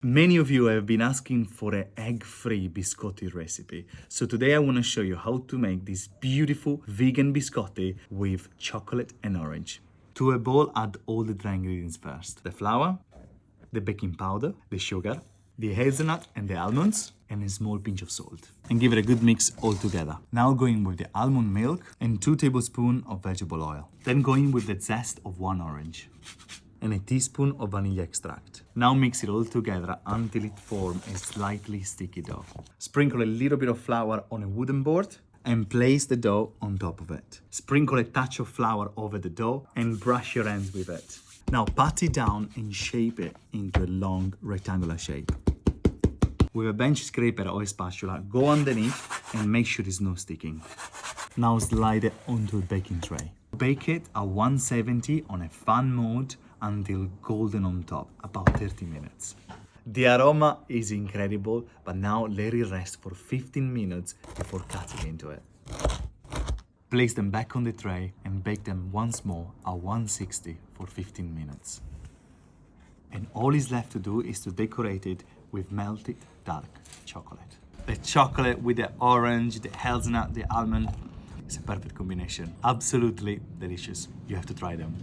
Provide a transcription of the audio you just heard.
Many of you have been asking for an egg-free biscotti recipe. So today I want to show you how to make this beautiful vegan biscotti with chocolate and orange. To a bowl, add all the dry ingredients first. The flour, the baking powder, the sugar, the hazelnut and the almonds, and a small pinch of salt. And give it a good mix all together. Now go in with the almond milk and 2 tablespoons of vegetable oil. Then go in with the zest of 1 orange and a teaspoon of vanilla extract. Now mix it all together until it forms a slightly sticky dough. Sprinkle a little bit of flour on a wooden board and place the dough on top of it. Sprinkle a touch of flour over the dough and brush your hands with it. Now pat it down and shape it into a long rectangular shape. With a bench scraper or a spatula, go underneath and make sure there's no sticking. Now slide it onto a baking tray. Bake it at 170 on a fan mode until golden on top, about 30 minutes. The aroma is incredible, but now let it rest for 15 minutes before cutting into it. Place them back on the tray and bake them once more at 160 for 15 minutes. And all is left to do is to decorate it with melted dark chocolate. The chocolate with the orange, the hazelnut, the almond, it's a perfect combination. Absolutely delicious. You have to try them.